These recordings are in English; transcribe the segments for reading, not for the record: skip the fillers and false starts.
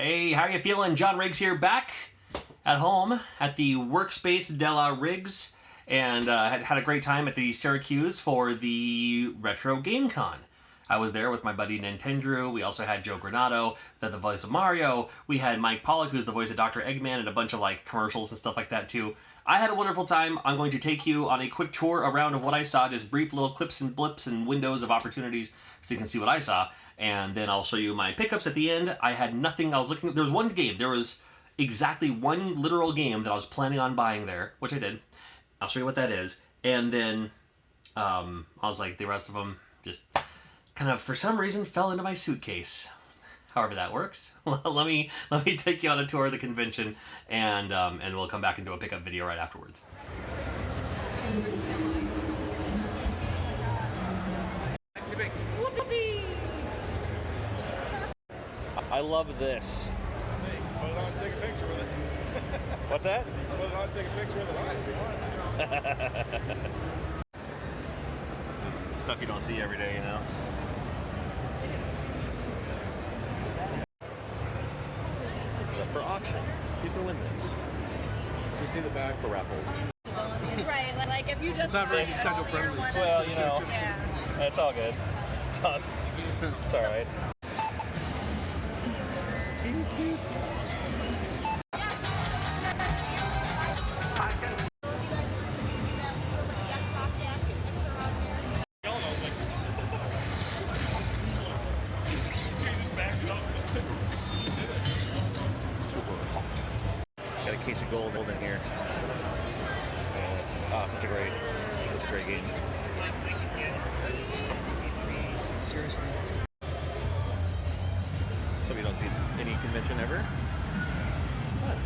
Hey, how are you feeling? John Riggs here, back at home at the Workspace Della Riggs, and had a great time at the Syracuse for the RetroGameCon. I was there with my buddy Nintendo. We also had Joe Granato, the voice of Mario. We had Mike Pollock, who's the voice of Dr. Eggman, and a bunch of like commercials and stuff like that too. I had a wonderful time. I'm going to take you on a quick tour around of what I saw, just brief little clips and blips and windows of opportunities so you can see what I saw. And then I'll show you my pickups at the end. I had nothing. I was looking. There was one game. There was exactly one literal game that I was planning on buying there, which I did. I'll show you what that is. And then I was like, the rest of them just kind of, for some reason, fell into my suitcase. However that works. let me take you on a tour of the convention, and we'll come back and do a pickup video right afterwards. I love this. Put it on, take a picture with it. What's that? Put it on, take a picture with it on if you want. Stuff you don't see every day, you know? For auction. People win this. You see the bag for raffle. Right, like if you just not very buy technical an friendly. older one, Well, you know, yeah. it's all good. It's alright. Got a case of gold in here. Such a great game. Seriously. So you don't see any convention ever? Fun.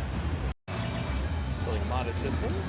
Selling modded systems.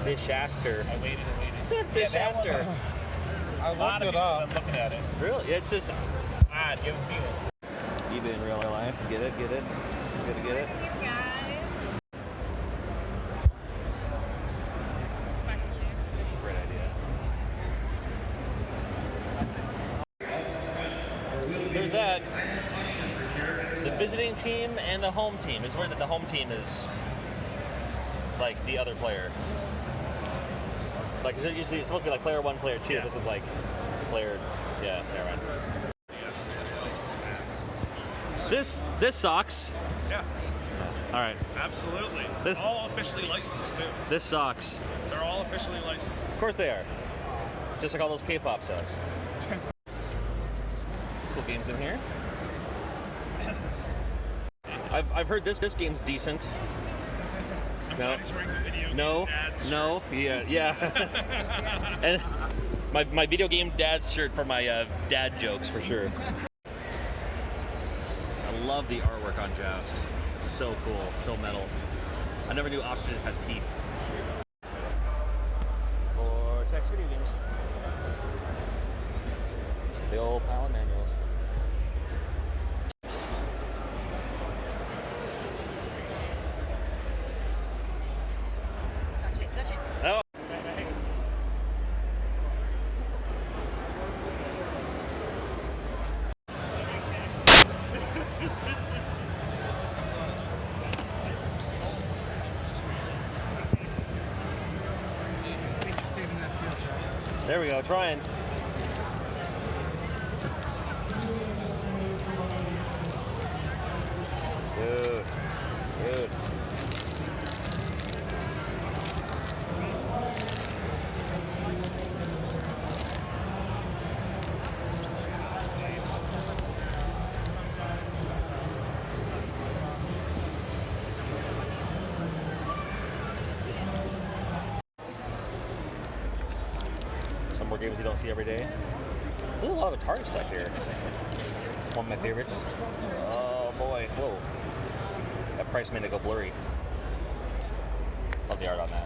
Disaster. I waited. Disaster. I looked it up. I'm looking at it. Really? It's just Odd, you feel it. eBay in real life. Get it? Get it? Get it? You guys. Great idea. There's that. The visiting team and the home team. It's weird that the home team is like the other player. Like, usually it's supposed to be like player 1, player 2. Yeah. This one's like player, yeah, never mind. This sucks. Yeah, All right. absolutely. This- all officially licensed too. This sucks. They're all officially licensed. Of course they are. Just like all those K-pop sucks. Cool games in here. I've heard this game's decent. No. He's wearing the video game No, dad's no, yeah. And my video game dad's shirt for my dad jokes for sure. I love the artwork on Joust. It's so cool, so metal. I never knew ostriches had teeth. Or text video games. The old pile of manuals. Touch it. Oh. Thanks for saving that seal, Chuck. There we go, trying. Dude. Some more games you don't see every day. There's a lot of Atari stuff here. One of my favorites. Oh boy, whoa. That price made it go blurry. Love the art on that.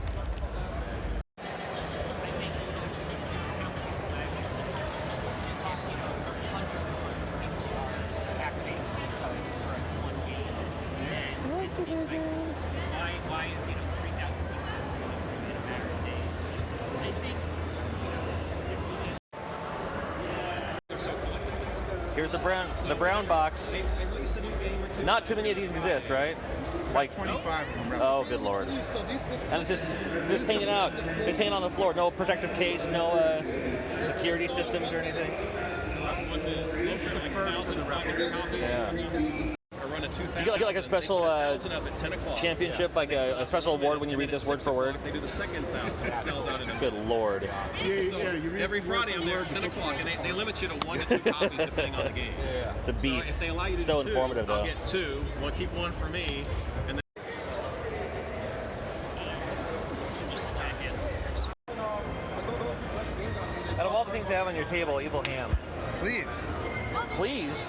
Why is 3,000 Steam codes going through in a matter of days? I think this weekend. Here's the brown box. Not too many of these exist, right? Like 25 of them. oh, good lord! And it's just hanging out, just hanging on the floor. No protective case, no security systems or anything. These are the first of the replicas. Yeah. I run a 2,000. You get like a special 1,000 up at 10 o'clock. championship, like a special award when you read this word for word. They do the second 1,000. It sells out in a Good lord! So every Friday I'm there at 10 o'clock, and they limit you to 1 to 2 copies depending on the game. It's a beast. So if they allow you to So do 2, informative, I'll though. get 2. We'll keep 1 for me, and then Out of all the things to have on your table, evil ham. Please. Please.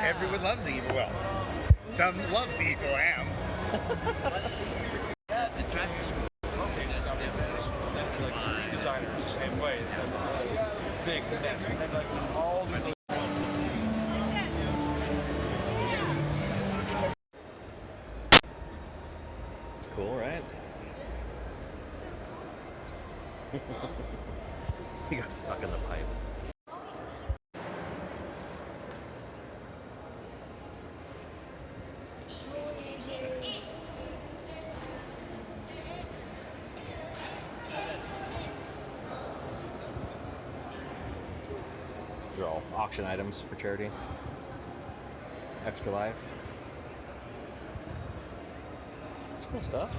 Everyone loves the evil. Well, some love the evil ham. The traffic school location on Invaders, like 3 designers the same way. That's a whole big mess. And then like all these other Cool, right? He got stuck in the pipe. They're all auction items for charity. Extra Life. It's cool stuff.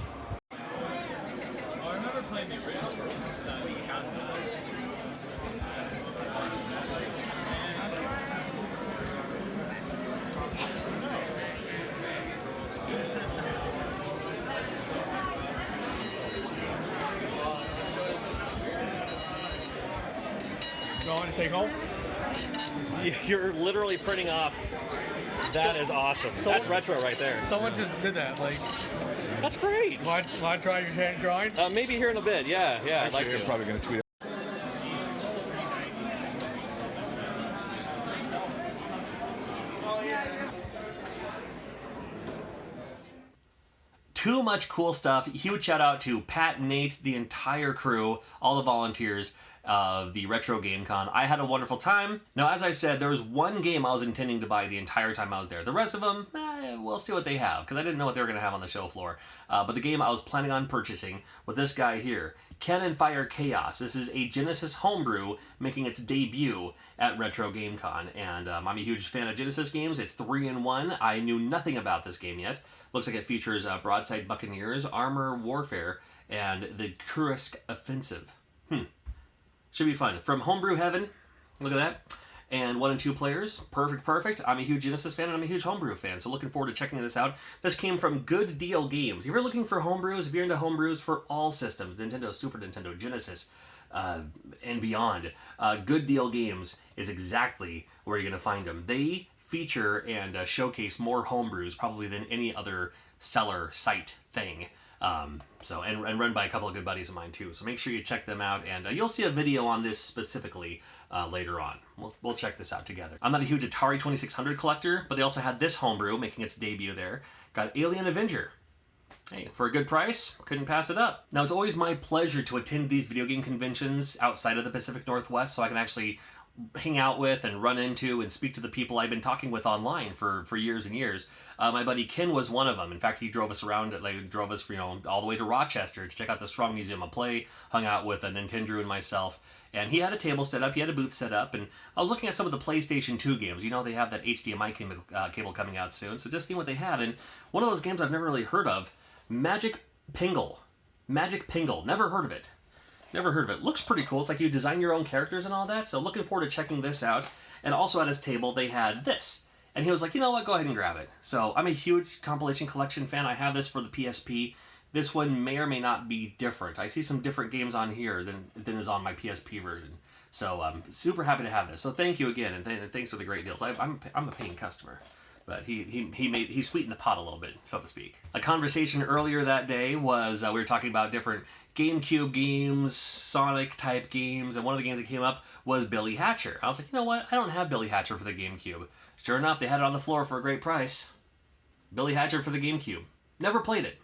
I remember playing the original stuff. Going to take home? You're literally printing off. That is awesome. That's retro right there. Someone just did that. Like, That's great. want to try your hand drawing? Maybe here in a bit. Yeah, I'd like to. I'm probably going to tweet it. Too much cool stuff. Huge shout out to Pat, Nate, the entire crew, all the volunteers of the Retro GameCon. I had a wonderful time. Now, as I said, there was one game I was intending to buy the entire time I was there. The rest of them, we'll see what they have, because I didn't know what they were going to have on the show floor. But the game I was planning on purchasing was this guy here, Cannon Fire Chaos. This is a Genesis homebrew making its debut at Retro GameCon, and I'm a huge fan of Genesis games. It's 3-in-1. I knew nothing about this game yet. Looks like it features Broadside Buccaneers, Armor Warfare, and the Kursk Offensive. Should be fun. From Homebrew Heaven, look at that. And 1 and 2 players, perfect. I'm a huge Genesis fan and I'm a huge Homebrew fan, so looking forward to checking this out. This came from Good Deal Games. If you're looking for homebrews, if you're into homebrews for all systems, Nintendo, Super Nintendo, Genesis, and beyond, Good Deal Games is exactly where you're going to find them. They feature and showcase more homebrews probably than any other seller site thing. And run by a couple of good buddies of mine too. So make sure you check them out, and you'll see a video on this specifically later on. We'll check this out together. I'm not a huge Atari 2600 collector, but they also had this homebrew making its debut there. Got Alien Avenger. Hey, for a good price, couldn't pass it up. Now, it's always my pleasure to attend these video game conventions outside of the Pacific Northwest so I can actually hang out with and run into and speak to the people I've been talking with online for years and years. My buddy Ken was one of them. In fact, he drove us around, drove us all the way to Rochester to check out the Strong Museum of Play, hung out with Nintendo and myself, and he had a table set up, he had a booth set up, and I was looking at some of the PlayStation 2 games. They have that HDMI cable coming out soon, so just seeing what they had, and one of those games I've never really heard of, Magic Pingle. Never heard of it. Looks pretty cool. It's like you design your own characters and all that, so looking forward to checking this out. And also at his table, they had this. And he was like, you know what, go ahead and grab it. So I'm a huge compilation collection fan. I have this for the PSP. This one may or may not be different. I see some different games on here than is on my PSP version. So I'm super happy to have this. So thank you again, and thanks for the great deals. I'm a paying customer. But he sweetened the pot a little bit, so to speak. A conversation earlier that day was we were talking about different GameCube games, Sonic type games, and one of the games that came up was Billy Hatcher. I was like, you know what? I don't have Billy Hatcher for the GameCube. Sure enough, they had it on the floor for a great price. Billy Hatcher for the GameCube. Never played it.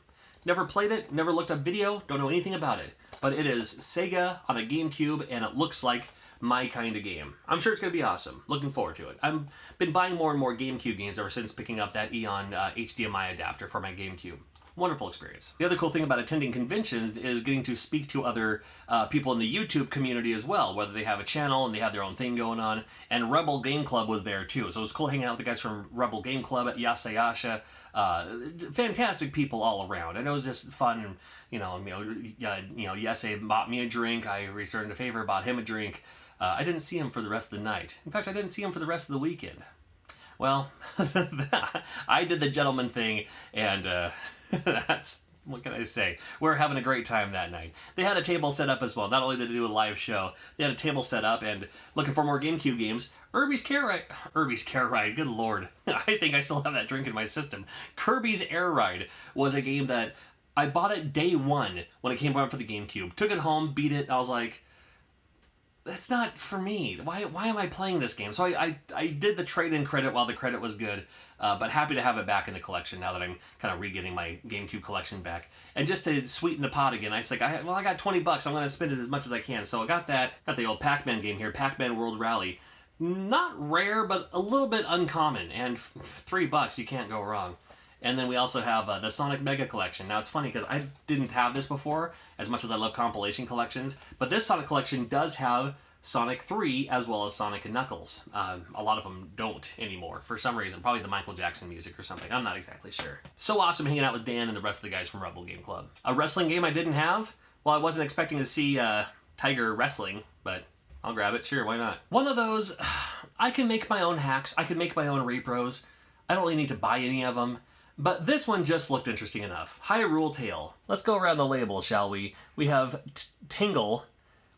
Never looked up video, don't know anything about it. But it is Sega on a GameCube, and it looks like my kind of game. I'm sure it's going to be awesome. Looking forward to it. I've been buying more and more GameCube games ever since picking up that Eon HDMI adapter for my GameCube. Wonderful experience. The other cool thing about attending conventions is getting to speak to other people in the YouTube community as well, whether they have a channel and they have their own thing going on. And Rebel Game Club was there too, so it was cool hanging out with the guys from Rebel Game Club at Yasayasha. Fantastic people all around, and it was just fun. Yasay bought me a drink. I returned a favor, bought him a drink. I didn't see him for the rest of the night. In fact, I didn't see him for the rest of the weekend. Well, I did the gentleman thing, and that's, what can I say? We're having a great time that night. They had a table set up as well. Not only did they do a live show, they had a table set up and looking for more GameCube games. Kirby's Air Ride, good lord. I think I still have that drink in my system. Kirby's Air Ride was a game that I bought it day one when it came out for the GameCube. Took it home, beat it, I was like, that's not for me. Why am I playing this game? So I did the trade-in credit while the credit was good, but happy to have it back in the collection now that I'm kind of re-getting my GameCube collection back. And just to sweeten the pot again, I got $20. I'm going to spend it as much as I can. So I got that. Got the old Pac-Man game here, Pac-Man World Rally. Not rare, but a little bit uncommon. And $3, you can't go wrong. And then we also have the Sonic Mega Collection. Now, it's funny because I didn't have this before, as much as I love compilation collections. But this Sonic collection does have Sonic 3 as well as Sonic and Knuckles. A lot of them don't anymore, for some reason. Probably the Michael Jackson music or something. I'm not exactly sure. So awesome hanging out with Dan and the rest of the guys from Rebel Game Club. A wrestling game I didn't have? Well, I wasn't expecting to see Tiger wrestling, but I'll grab it. Sure, why not? One of those, I can make my own hacks. I can make my own repros. I don't really need to buy any of them. But this one just looked interesting enough. Hyrule Tale. Let's go around the label, shall we? We have Tingle,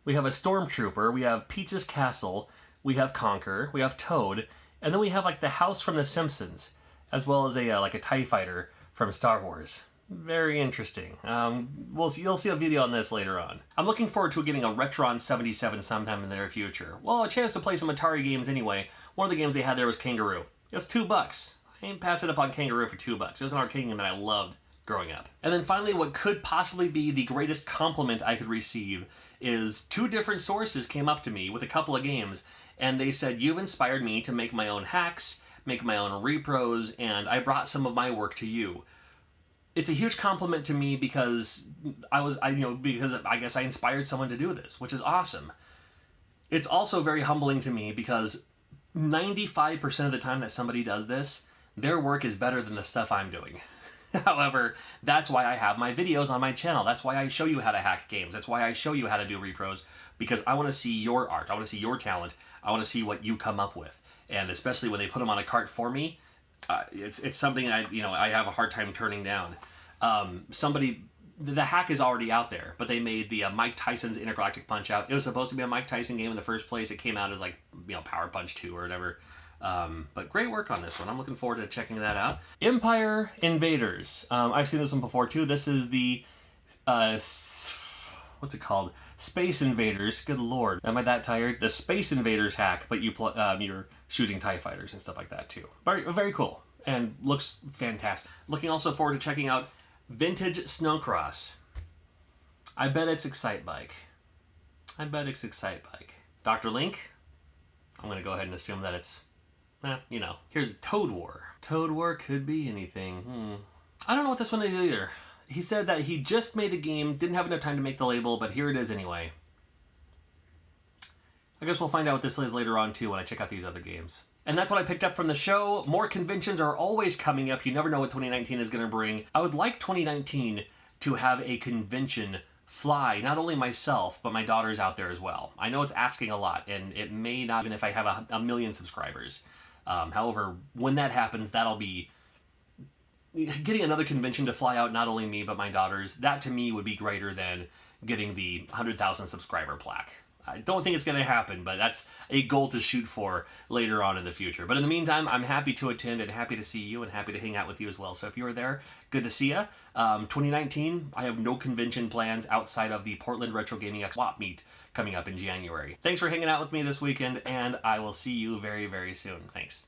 we have a Stormtrooper, we have Peach's Castle, we have Conker, we have Toad, and then we have like the house from The Simpsons, as well as a TIE Fighter from Star Wars. Very interesting. You'll see a video on this later on. I'm looking forward to getting a Retron 77 sometime in the near future. Well, a chance to play some Atari games anyway. One of the games they had there was Kangaroo. It was $2. I ain't passing up on Kangaroo for $2. It was an arcade game that I loved growing up. And then finally, what could possibly be the greatest compliment I could receive is 2 different sources came up to me with a couple of games, and they said, you've inspired me to make my own hacks, make my own repros, and I brought some of my work to you. It's a huge compliment to me because because I guess I inspired someone to do this, which is awesome. It's also very humbling to me because 95% of the time that somebody does this, their work is better than the stuff I'm doing. However, that's why I have my videos on my channel. That's why I show you how to hack games. That's why I show you how to do repros, because I want to see your art. I want to see your talent. I want to see what you come up with. And especially when they put them on a cart for me, it's something I have a hard time turning down. The hack is already out there, but they made the Mike Tyson's Intergalactic Punch-Out. It was supposed to be a Mike Tyson game in the first place. It came out as Power Punch 2 or whatever. But great work on this one. I'm looking forward to checking that out. Empire Invaders. I've seen this one before too. This is the, what's it called? Space Invaders. Good lord. Am I that tired? The Space Invaders hack, but you're shooting TIE fighters and stuff like that too. Very, very cool. And looks fantastic. Looking also forward to checking out Vintage Snowcross. I bet it's Excitebike. Dr. Link. I'm going to go ahead and assume that it's, here's Toad War. Toad War could be anything. I don't know what this one is either. He said that he just made the game, didn't have enough time to make the label, but here it is anyway. I guess we'll find out what this is later on too when I check out these other games. And that's what I picked up from the show. More conventions are always coming up. You never know what 2019 is going to bring. I would like 2019 to have a convention fly not only myself, but my daughters out there as well. I know it's asking a lot, and it may not, even if I have a million subscribers. However, when that happens, that'll be getting another convention to fly out not only me, but my daughters. That to me would be greater than getting the 100,000 subscriber plaque. I don't think it's going to happen, but that's a goal to shoot for later on in the future. But in the meantime, I'm happy to attend and happy to see you and happy to hang out with you as well. So if you were there, good to see you. 2019, I have no convention plans outside of the Portland Retro Gaming X Swap Meet coming up in January. Thanks for hanging out with me this weekend, and I will see you very, very soon. Thanks.